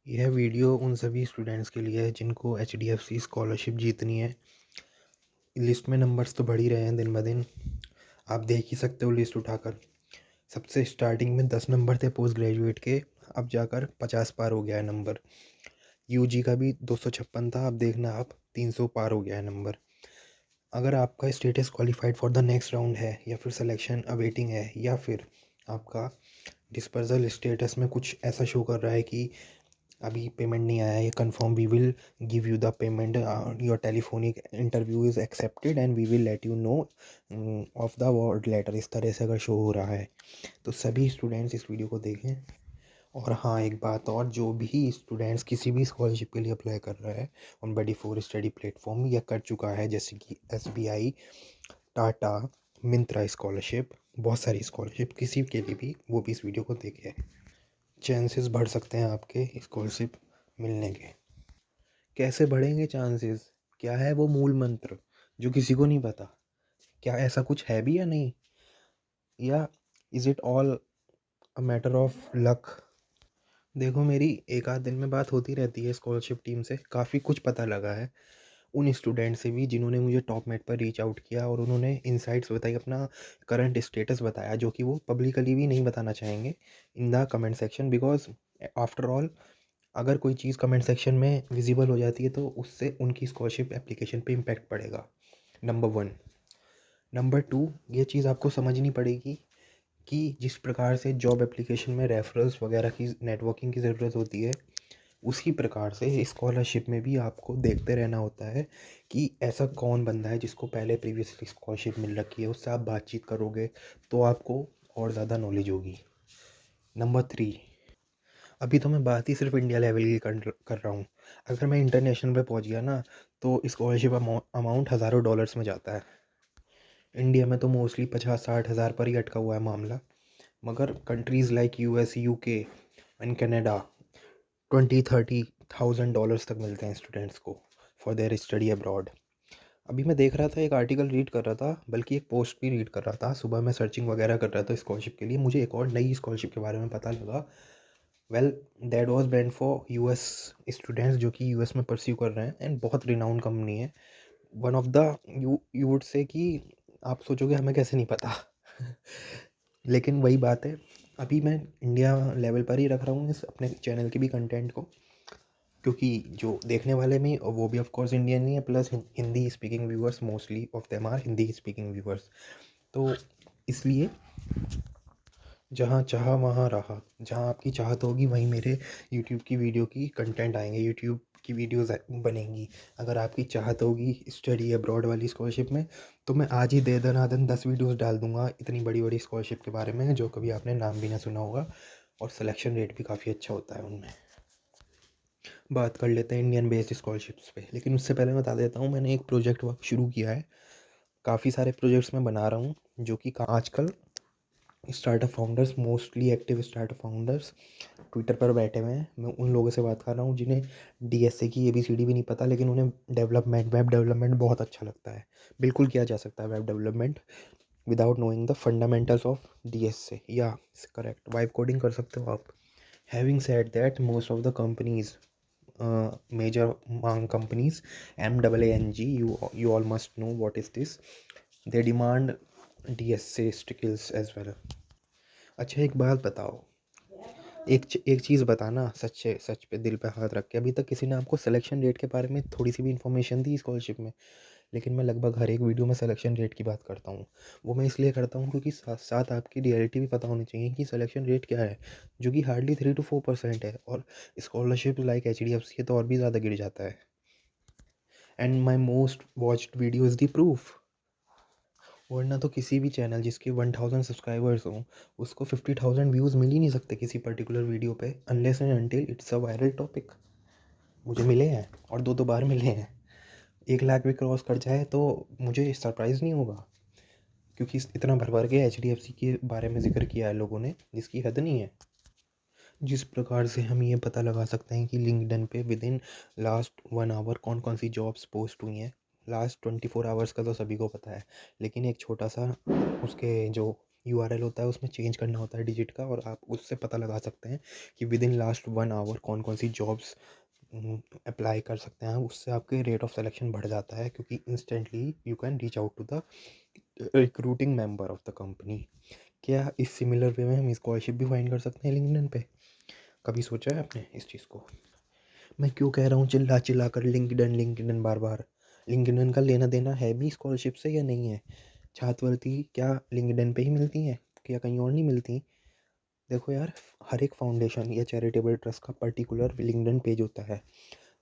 यह वीडियो उन सभी स्टूडेंट्स के लिए है जिनको एचडीएफसी स्कॉलरशिप जीतनी है। लिस्ट में नंबर्स तो बढ़ ही रहे हैं दिन ब दिन। आप देख ही सकते हो लिस्ट उठाकर। सबसे स्टार्टिंग में 10 नंबर थे पोस्ट ग्रेजुएट के, अब जाकर 50 पार हो गया है नंबर। यूजी का भी 256 था, अब देखना आप 300 पार हो गया है नंबर। अगर आपका status qualified for the next round है या फिर सिलेक्शन अवेटिंग है या फिर आपका डिस्पर्सल स्टेटस में कुछ ऐसा शो कर रहा है कि अभी पेमेंट नहीं आया है, confirm we will give you the payment, your telephonic interview is accepted and we will let you know of the word letter, इस तरह से अगर शो हो रहा है तो सभी स्टूडेंट्स इस वीडियो को देखें। और हाँ, एक बात और, जो भी स्टूडेंट्स किसी भी स्कॉलरशिप के लिए अप्लाई कर रहा है on Buddy Four Study platform या कर चुका है, जैसे कि एसबीआई, टाटा, मिंत्रा स्कॉलरशिप, बहुत सारी स्कॉलरशिप, किसी के लिए भी वो भी इस वीडियो को देखे। चांसेस बढ़ सकते हैं आपके स्कॉलरशिप मिलने के। कैसे बढ़ेंगे चांसेस? क्या है वो मूल मंत्र जो किसी को नहीं पता? क्या ऐसा कुछ है भी या नहीं, या is it all a matter of luck? देखो, मेरी एक आध दिन में बात होती रहती है स्कॉलरशिप टीम से। काफ़ी कुछ पता लगा है उन स्टूडेंट से भी जिन्होंने मुझे टॉप मेट पर रीच आउट किया और उन्होंने इनसाइट्स बताई, अपना करंट स्टेटस बताया, जो कि वो पब्लिकली भी नहीं बताना चाहेंगे in the comment section, because after all अगर कोई चीज़ कमेंट सेक्शन में विजिबल हो जाती है तो उससे उनकी स्कॉलरशिप एप्लीकेशन पे इम्पैक्ट पड़ेगा। Number one. नंबर टू, ये चीज़ आपको समझनी पड़ेगी कि जिस प्रकार से जॉब एप्लीकेशन में रेफरल्स वगैरह की नेटवर्किंग की ज़रूरत होती है, उसी प्रकार से स्कॉलरशिप में भी आपको देखते रहना होता है कि ऐसा कौन बंदा है जिसको पहले प्रीवियसली स्कॉलरशिप मिल रखी है। उससे आप बातचीत करोगे तो आपको और ज़्यादा नॉलेज होगी। नंबर थ्री, अभी तो मैं बात ही सिर्फ इंडिया लेवल की कर रहा हूँ। अगर मैं इंटरनेशनल पे पहुँच गया ना, तो स्कॉलरशिप अमाउंट हज़ारों डॉलर्स में जाता है। इंडिया में तो मोस्टली 50-60 हज़ार पर ही अटका हुआ है मामला, मगर countries like US, UK and Canada 20-30 thousand dollars तक मिलते हैं स्टूडेंट्स को फॉर देयर स्टडी अब्रॉड। अभी मैं देख रहा था, एक आर्टिकल रीड कर रहा था, बल्कि एक पोस्ट भी रीड कर रहा था। सुबह मैं सर्चिंग वगैरह कर रहा था स्कॉलरशिप के लिए, मुझे एक और नई स्कॉलरशिप के बारे में पता लगा। Well, that was meant for US students जो कि यूएस में परस्यू कर रहे हैं, एंड बहुत रिनाउंड कंपनी है। One of the, you would say कि आप सोचोगे हमें कैसे नहीं पता लेकिन वही बात है, अभी मैं इंडिया लेवल पर ही रख रहा हूँ इस अपने चैनल के भी कंटेंट को, क्योंकि जो देखने वाले में वो भी ऑफ कोर्स इंडियन ही है, plus Hindi speaking viewers, mostly of them are Hindi speaking viewers. तो इसलिए जहाँ चाहा वहाँ रहा, जहाँ आपकी चाहत होगी वहीं मेरे यूट्यूब की वीडियो की कंटेंट आएंगे, यूट्यूब की वीडियोस बनेंगी। अगर आपकी चाहत होगी स्टडी अब्रॉड वाली स्कॉलरशिप में, तो मैं आज ही दे दनादन 10 वीडियोस डाल दूंगा इतनी बड़ी बड़ी स्कॉलरशिप के बारे में, जो कभी आपने नाम भी ना सुना होगा, और सिलेक्शन रेट भी काफ़ी अच्छा होता है उनमें। बात कर लेते हैं इंडियन बेस्ड स्कॉलरशिप्स पे, लेकिन उससे पहले बता देता हूँ मैंने एक प्रोजेक्ट वर्क शुरू किया है। काफ़ी सारे प्रोजेक्ट्स मैं बना रहा हूँ जो कि आजकल startup founders, mostly active startup founders Twitter पर बैठे हुए हैं। मैं उन लोगों से बात कर रहा हूँ जिन्हें डीएसए की एबीसीडी भी नहीं पता, लेकिन उन्हें वेब डेवलपमेंट बहुत अच्छा लगता है। बिल्कुल किया जा सकता है web development without knowing the fundamentals of DSA, या करेक्ट वाइब कोडिंग कर सकते हो आप। Having said that, most of the companies, major companies, MAANG, you all must know what is this. They demand DSA skills as well. अच्छा, एक बात बताओ, एक चीज़ बताना, सच्चे सच पे दिल पे हाथ रख के, अभी तक किसी ने आपको सिलेक्शन रेट के बारे में थोड़ी सी भी इन्फॉर्मेशन दी स्कॉलरशिप में? लेकिन मैं लगभग हर एक वीडियो में सिलेक्शन रेट की बात करता हूँ। वो मैं इसलिए करता हूँ क्योंकि साथ साथ आपकी रियलिटी भी पता होनी चाहिए कि सिलेक्शन रेट क्या है, जो कि हार्डली 3 to 4% है, और स्कॉलरशिप लाइक HDFC है तो और भी ज़्यादा गिर जाता है। And my most watched video is the proof. वरना तो किसी भी चैनल जिसके 1000 सब्सक्राइबर्स हों, उसको 50,000 व्यूज़ मिल ही नहीं सकते किसी पर्टिकुलर वीडियो पे, unless and until it's a viral topic. मुझे मिले हैं, और दो बार मिले हैं। 1 लाख भी क्रॉस कर जाए तो मुझे सरप्राइज़ नहीं होगा, क्योंकि इतना भर भर के HDFC के बारे में जिक्र किया है लोगों ने जिसकी हद नहीं है। जिस प्रकार से हम ये पता लगा सकते हैं कि लिंक्डइन पे विद इन लास्ट 1 आवर कौन कौन सी जॉब्स पोस्ट हुई हैं, लास्ट 24 आवर्स का तो सभी को पता है, लेकिन एक छोटा सा उसके जो यूआरएल होता है, उसमें चेंज करना होता है डिजिट का, और आप उससे पता लगा सकते हैं कि विदिन लास्ट 1 आवर कौन कौन सी जॉब्स अप्लाई कर सकते हैं। उससे आपके रेट ऑफ सिलेक्शन बढ़ जाता है, क्योंकि instantly you can reach out to the recruiting member of the company. क्या इस सिमिलर वे में हम स्कॉलरशिप भी फाइंड कर सकते हैं लिंक्डइन पे? कभी सोचा है आपने इस चीज़ को? मैं क्यों कह रहा हूँ चिल्ला चिल्ला कर लिंक्डइन लिंक्डइन बार बार? लिंक्डइन का लेना देना है भी स्कॉलरशिप से या नहीं है? छात्रवृत्ति क्या लिंक्डइन पे ही मिलती हैं, क्या कहीं और नहीं मिलती? देखो यार, हर एक फाउंडेशन या चैरिटेबल ट्रस्ट का पर्टिकुलर लिंक्डइन पेज होता है,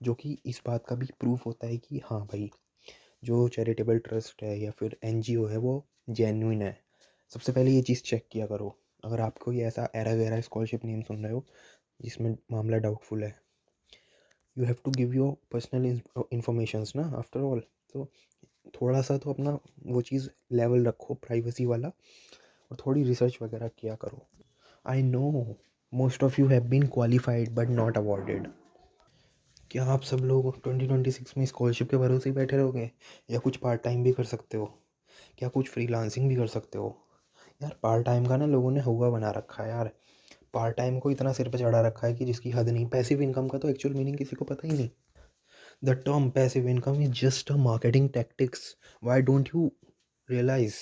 जो कि इस बात का भी प्रूफ होता है कि हाँ भाई, जो चैरिटेबल ट्रस्ट है या फिर एनजीओ है वो जेन्युइन है। सबसे पहले ये चीज़ चेक किया करो। अगर आपको ये ऐसा एरा वेरा स्कॉलरशिप नेम सुन रहे हो जिसमें मामला डाउटफुल है, you have to give your personal informations ना आफ्टर ऑल। तो थोड़ा सा तो अपना वो चीज़ लेवल रखो प्राइवेसी वाला, और थोड़ी रिसर्च वगैरह किया करो। I know most of you have been qualified but not awarded. क्या आप सब लोग 2026 में स्कॉलरशिप के भरोसे ही बैठे रहोगे, या कुछ पार्ट टाइम भी कर सकते हो? क्या कुछ फ्रीलांसिंग भी कर सकते हो? यार पार्ट टाइम का ना लोगों ने हुआ बना रखा है यार। पार्ट टाइम को इतना सिर पे चढ़ा रखा है कि जिसकी हद नहीं। पैसिव इनकम का तो एक्चुअल मीनिंग किसी को पता ही नहीं। The term passive income is just a marketing tactics. Why don't you realise?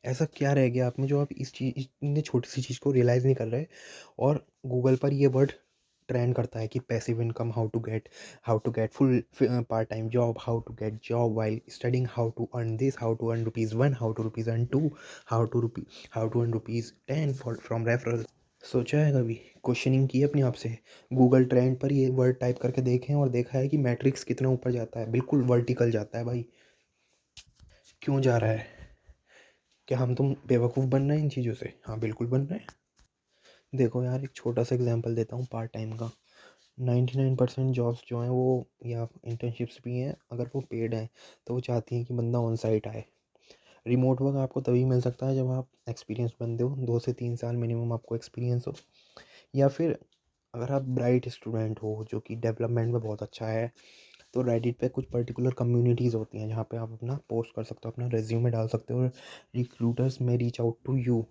ऐसा क्या रह गया आप में जो आप इस चीज़, इतनी छोटी सी चीज़ को रियलाइज़ नहीं कर रहे? और गूगल पर ये वर्ड ट्रेंड करता है कि passive income, how to get full part time job, how to get job while studying, how to earn this, how to earn ₹1, how to rupees earn 2, how to earn ₹10 from referral. सोचा है कभी? Questioning की है अपने आप से? Google trend पर ये वर्ड टाइप करके देखें और देखा है कि मैट्रिक्स कितना ऊपर जाता है, बिल्कुल वर्टिकल जाता है भाई। क्यों जा रहा है? क्या हम तुम बेवकूफ़ बन रहे हैं इन चीज़ों से? हाँ बिल्कुल बन रहे हैं। देखो यार, एक छोटा सा एग्जांपल देता हूँ पार्ट टाइम का। 99% जॉब्स जो हैं वो, या इंटर्नशिप्स भी हैं, अगर वो पेड हैं तो वो चाहती हैं कि बंदा ऑन साइट आए। रिमोट वर्क आपको तभी मिल सकता है जब आप एक्सपीरियंस बंदे हो, 2 से 3 साल मिनिमम आपको एक्सपीरियंस हो, या फिर अगर आप ब्राइट स्टूडेंट हो जो कि डेवलपमेंट में बहुत अच्छा है, तो रेडिट पे कुछ पर्टिकुलर कम्युनिटीज़ होती हैं जहाँ पे आप अपना पोस्ट कर सकते हो, अपना रेज्यूमे डाल सकते हो, और रिक्रूटर्स में reach out to you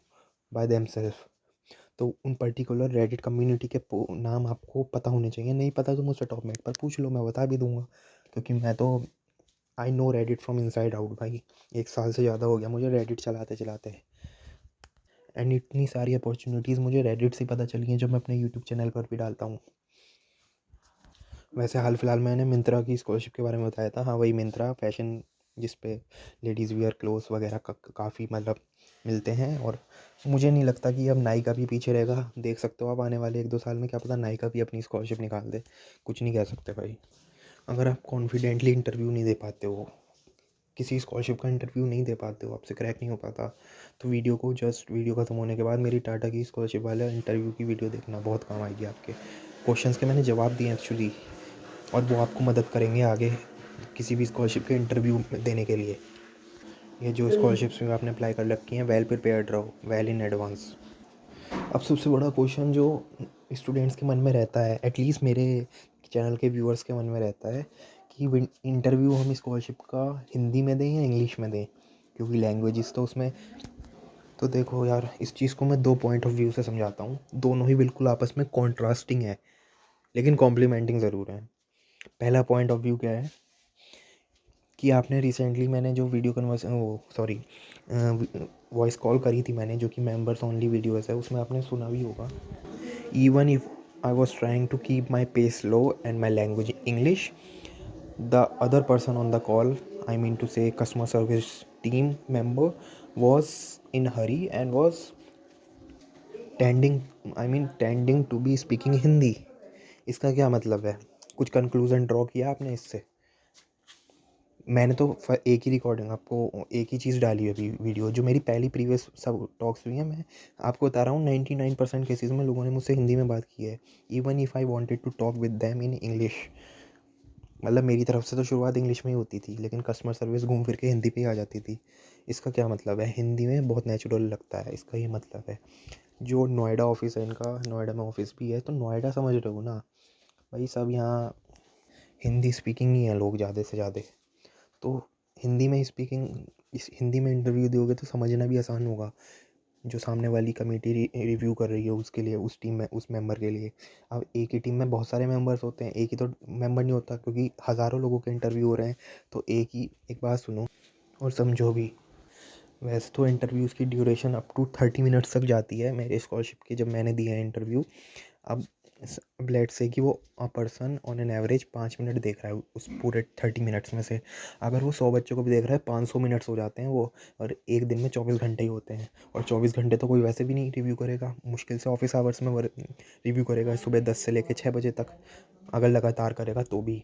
by themselves. तो उन पर्टिकुलर रेडिट कम्युनिटी के नाम आपको पता होने चाहिए। नहीं पता तो मुझसे टॉपमेट पर पूछ लो, मैं बता भी दूंगा, क्योंकि मैं तो I know Reddit from inside out भाई। 1 साल से ज़्यादा हो गया मुझे रेडिट चलाते चलाते, एंड इतनी सारी अपॉर्चुनिटीज़ मुझे रेडिट से पता चली हैं जो मैं अपने यूट्यूब चैनल पर भी डालता हूँ। वैसे हाल फिलहाल मैंने मिंत्रा की स्कॉलरशिप के बारे में बताया था। हाँ वही मिंत्रा फैशन, जिस पे लेडीज़ वियर क्लोथ्स वगैरह काफ़ी मतलब मिलते हैं। और मुझे नहीं लगता कि अब नायका भी पीछे रहेगा। देख सकते हो आप आने वाले 1-2 साल में, क्या पता नायका भी अपनी स्कॉलरशिप निकाल दे। कुछ नहीं कह सकते भाई। अगर आप कॉन्फिडेंटली इंटरव्यू नहीं दे पाते हो, किसी स्कॉलरशिप का इंटरव्यू नहीं दे पाते हो, आपसे क्रैक नहीं हो पाता, तो वीडियो ख़त्म होने के बाद मेरी टाटा की स्कॉलरशिप वाला इंटरव्यू की वीडियो देखना, बहुत काम आएगी आपके। क्वेश्चंस के मैंने जवाब दिए एक्चुअली, और वो आपको मदद करेंगे आगे किसी भी स्कॉलरशिप के इंटरव्यू देने के लिए। ये जो स्कॉलरशिप्स में आपने अप्लाई कर रखी हैं, वेल प्रिपेयर्ड रहो, वेल इन एडवांस। अब सबसे बड़ा क्वेश्चन जो स्टूडेंट्स के मन में रहता है, एटलीस्ट मेरे चैनल के व्यूअर्स के मन में रहता है, कि इंटरव्यू हम स्कॉलरशिप का हिंदी में दें या इंग्लिश में दें, क्योंकि लैंग्वेजेस तो उसमें। तो देखो यार, इस चीज़ को मैं 2 पॉइंट ऑफ व्यू से समझाता हूँ। दोनों ही बिल्कुल आपस में कॉन्ट्रास्टिंग है, लेकिन कॉम्प्लीमेंटिंग ज़रूर है। पहला पॉइंट ऑफ व्यू क्या है कि आपने रिसेंटली, मैंने जो वीडियो कन्वर्स वो सॉरी वॉइस कॉल करी थी मैंने, जो कि मेंबर्स ओनली वीडियोस है, उसमें आपने सुना भी होगा, even if I was trying to keep my pace low and my language English, the other person on the call, I mean to say customer service team member, was in hurry and was tending to be speaking Hindi. इसका क्या मतलब है? कुछ conclusion draw किया आपने इससे? मैंने तो एक ही रिकॉर्डिंग आपको, एक ही चीज़ डाली है अभी वीडियो, जो मेरी पहली प्रीवियस सब टॉक्स हुई हैं। मैं आपको बता रहा हूँ 99% केसेस में लोगों ने मुझसे हिंदी में बात की है, even if I wanted to talk with them in English. मतलब मेरी तरफ से तो शुरुआत इंग्लिश में ही होती थी, लेकिन कस्टमर सर्विस घूम फिर के हिंदी पे ही आ जाती थी। इसका क्या मतलब है? हिंदी में बहुत नेचुरल लगता है, इसका ये मतलब है। जो नोएडा ऑफिस है इनका, नोएडा में ऑफिस भी है, तो नोएडा समझ रहे हो ना भाई, सब यहाँ हिंदी स्पीकिंग ही है लोग ज़्यादा से ज़्यादा। तो हिंदी में स्पीकिंग, इस हिंदी में इंटरव्यू दोगे तो समझना भी आसान होगा। जो सामने वाली कमेटी रिव्यू कर रही है उसके लिए, उस टीम में उस मेंबर के लिए। अब एक ही टीम में बहुत सारे मेंबर्स होते हैं, एक ही तो मेंबर नहीं होता, क्योंकि हज़ारों लोगों के इंटरव्यू हो रहे हैं। तो एक बात सुनो और समझो भी। वैसे तो इंटरव्यूज़ की ड्यूरेशन अप टू 30 मिनट्स तक जाती है मेरे स्कॉलरशिप के, जब मैंने दिया है इंटरव्यू। अब लेट्स से कि वो person on an average 5 minute देख रहा है उस पूरे 30 मिनट्स में से। अगर वो 100 बच्चों को भी देख रहा है, 500 मिनट्स हो जाते हैं वो। और एक दिन में 24 घंटे ही होते हैं, और 24 घंटे तो कोई वैसे भी नहीं रिव्यू करेगा, मुश्किल से ऑफिस आवर्स में रिव्यू करेगा, सुबह 10 से लेकर 6 बजे तक। अगर लगातार करेगा तो भी,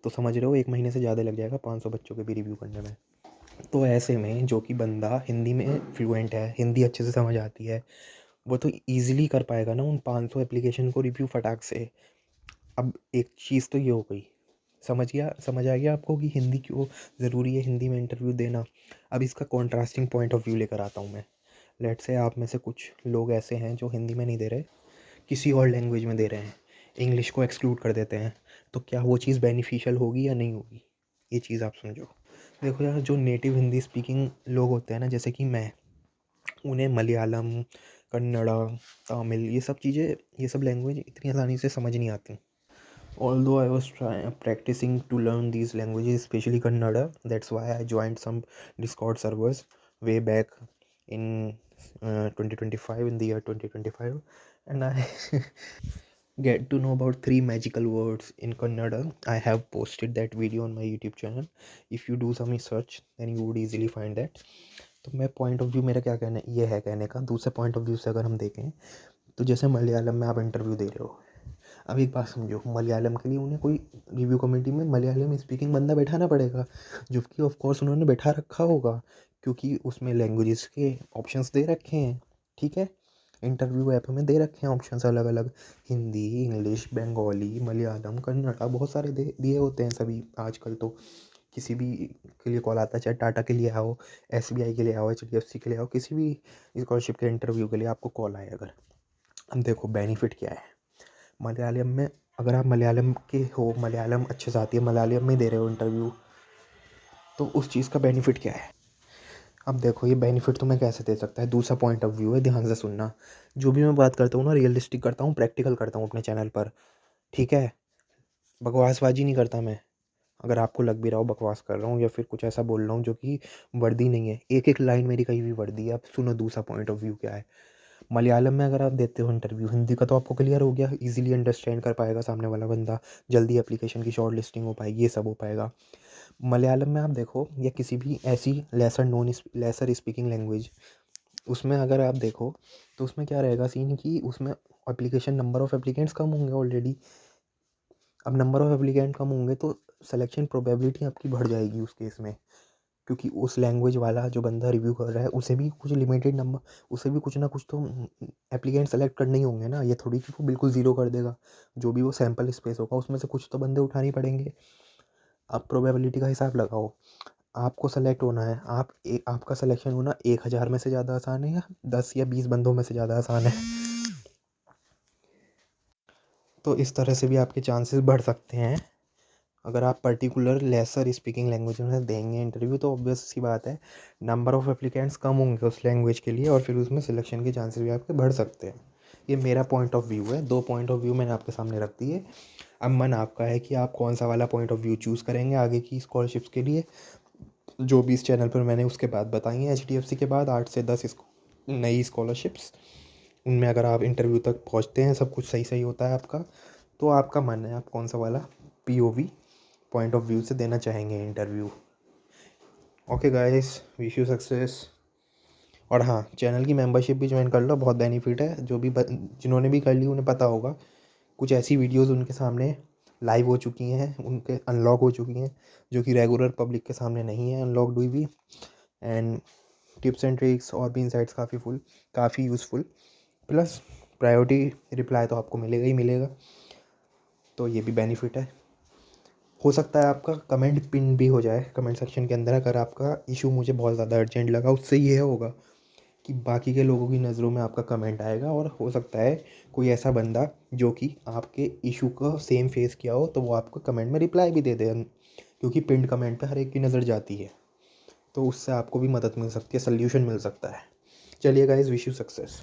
तो समझ रहे हो, 1 महीने से ज़्यादा लग जाएगा 500 बच्चों के भी रिव्यू करने में। तो ऐसे में जो कि बंदा हिंदी में फ्लुएंट है, हिंदी अच्छे से समझ आती है, वो तो ईज़िली कर पाएगा ना उन 500 एप्लीकेशन को रिव्यू फटाक से। अब एक चीज़ तो ये हो गई, समझ आ गया आपको कि हिंदी क्यों ज़रूरी है, हिंदी में इंटरव्यू देना। अब इसका कॉन्ट्रास्टिंग पॉइंट ऑफ व्यू लेकर आता हूँ मैं। लेट्स से आप में से कुछ लोग ऐसे हैं जो हिंदी में नहीं दे रहे, किसी और लैंग्वेज में दे रहे हैं, इंग्लिश को एक्सक्लूड कर देते हैं। तो क्या वो चीज़ बेनिफिशियल होगी या नहीं होगी, ये चीज़ आप समझो। देखो यार, जो नेटिव हिंदी स्पीकिंग लोग होते हैं ना, जैसे कि मैं, उन्हें मलयालम, कन्नड़ा, तमिल, ये सब लैंग्वेज इतनी आसानी से समझ नहीं आती। Although I was practicing to learn these languages, especially Kannada, that's why I joined some Discord servers way back in 2025, in the year 2025, and I get to know about three magical words in Kannada. I have posted that video on my YouTube channel. If you do some research, then you would easily find that. तो मैं point of view, मेरा क्या कहना ये है कहने का, दूसरे पॉइंट ऑफ व्यू से अगर हम देखें, तो जैसे मलयालम में आप इंटरव्यू दे रहे हो। अब एक बात समझो, मलयालम के लिए उन्हें कोई रिव्यू कमेटी में मलयालम स्पीकिंग बंदा बैठाना पड़ेगा, जो कि ऑफ कोर्स उन्होंने बैठा रखा होगा, क्योंकि उसमें लैंग्वेजेस के ऑप्शंस दे रखे हैं। ठीक है, इंटरव्यू ऐप में दे रखे हैं ऑप्शंस अलग अलग, हिंदी, इंग्लिश, बंगाली, मलयालम, कन्नड़ा, बहुत सारे दिए होते हैं सभी आजकल तो। किसी भी के लिए कॉल आता है, चाहे टाटा के लिए आओ, एसबीआई के लिए आओ, एचडीएफसी के लिए आओ, किसी भी स्कॉलरशिप के इंटरव्यू के लिए आपको कॉल आए अगर। अब देखो बेनिफिट क्या है मलयालम में। अगर आप मलयालम के हो, मलयालम अच्छे से आती है, मलयालम में दे रहे हो इंटरव्यू, तो उस चीज़ का बेनिफिट क्या है। अब देखो, ये बेनिफिट तुम्हें कैसे दे सकता है, दूसरा पॉइंट ऑफ व्यू है, ध्यान से सुनना। जो भी मैं बात करता हूँ ना, रियलिस्टिक करता हूँ, प्रैक्टिकल करता हूँ अपने चैनल पर। ठीक है, बकवासबाजी नहीं करता मैं। अगर आपको लग भी रहा हो बकवास कर रहा हूँ, या फिर कुछ ऐसा बोल रहा हूँ जो कि वर्दी नहीं है, एक एक लाइन मेरी कहीं भी वर्दी है। अब सुनो दूसरा पॉइंट ऑफ व्यू क्या है। मलयालम में अगर आप देते हो इंटरव्यू, हिंदी का तो आपको क्लियर हो गया, इजीली अंडरस्टैंड कर पाएगा सामने वाला बंदा, जल्दी एप्लीकेशन की शॉर्ट लिस्टिंग हो पाएगी, ये सब हो पाएगा। मलयालम में आप देखो, या किसी भी ऐसी लेसर स्पीकिंग लैंग्वेज, उसमें अगर आप देखो, तो उसमें क्या रहेगा सीन कि उसमें एप्लीकेशन, नंबर ऑफ़ एप्लीकेंट्स कम होंगे ऑलरेडी। अब नंबर ऑफ़ एप्लीकेंट कम होंगे तो सिलेक्शन प्रोबेबिलिटी आपकी बढ़ जाएगी उस केस में, क्योंकि उस लैंग्वेज वाला जो बंदा रिव्यू कर रहा है, उसे भी कुछ लिमिटेड नंबर, उसे भी कुछ ना कुछ तो एप्लीकेंट सेलेक्ट करने ही होंगे ना। ये थोड़ी कि वो बिल्कुल ज़ीरो कर देगा। जो भी वो सैंपल स्पेस होगा, उसमें से कुछ तो बंदे उठाने ही पड़ेंगे। आप प्रोबेबिलिटी का हिसाब लगाओ, आपको सेलेक्ट होना है, आपका सिलेक्शन होना 1000 में से ज़्यादा आसान है, या 10 या 20 बंदों में से ज़्यादा आसान है। तो इस तरह से भी आपके चांसेस बढ़ सकते हैं। अगर आप पर्टिकुलर लेसर स्पीकिंग लैंग्वेज में देंगे इंटरव्यू, तो ऑब्वियस सी बात है, नंबर ऑफ़ एप्लीकेंट्स कम होंगे उस लैंग्वेज के लिए, और फिर उसमें सिलेक्शन के चांसेस भी आपके बढ़ सकते हैं। ये मेरा पॉइंट ऑफ व्यू है, 2 पॉइंट ऑफ व्यू मैंने आपके सामने रख दिए। अब मन आपका है कि आप कौन सा वाला पॉइंट ऑफ व्यू चूज़ करेंगे आगे की स्कॉलरशिप्स के लिए। जो भी इस चैनल पर मैंने उसके बाद बताई हैं, एचडीएफसी के बाद 8 से 10 नई स्कॉलरशिप्स, उनमें अगर आप इंटरव्यू तक पहुंचते हैं, सब कुछ सही सही होता है आपका, तो आपका मन है आप कौन सा वाला पीओवी पॉइंट ऑफ व्यू से देना चाहेंगे interview. Okay guys, wish you success. और हाँ, चैनल की मेंबरशिप भी ज्वाइन कर लो, बहुत बेनिफिट है। जो भी जिन्होंने भी कर ली उन्हें पता होगा, कुछ ऐसी वीडियोज़ उनके सामने लाइव हो चुकी हैं, उनके अनलॉक हो चुकी हैं, जो कि रेगुलर पब्लिक के सामने नहीं है अनलॉक्ड हुई भी। एंड टिप्स एंड ट्रिक्स और भी इंसाइट्स काफ़ी यूज़फुल, प्लस प्रायोरिटी रिप्लाई तो आपको मिलेगा ही मिलेगा। तो ये भी बेनिफिट है। हो सकता है आपका कमेंट पिन भी हो जाए कमेंट सेक्शन के अंदर, अगर आपका इशू मुझे बहुत ज़्यादा अर्जेंट लगा। उससे ये होगा कि बाकी के लोगों की नज़रों में आपका कमेंट आएगा, और हो सकता है कोई ऐसा बंदा जो कि आपके इशू का सेम फेस किया हो, तो वो आपको कमेंट में रिप्लाई भी दे दे, क्योंकि पिंड कमेंट पे हर एक की नज़र जाती है। तो उससे आपको भी मदद मिल सकती है, सल्यूशन मिल सकता है। चलिए गाइस, विश यू सक्सेस।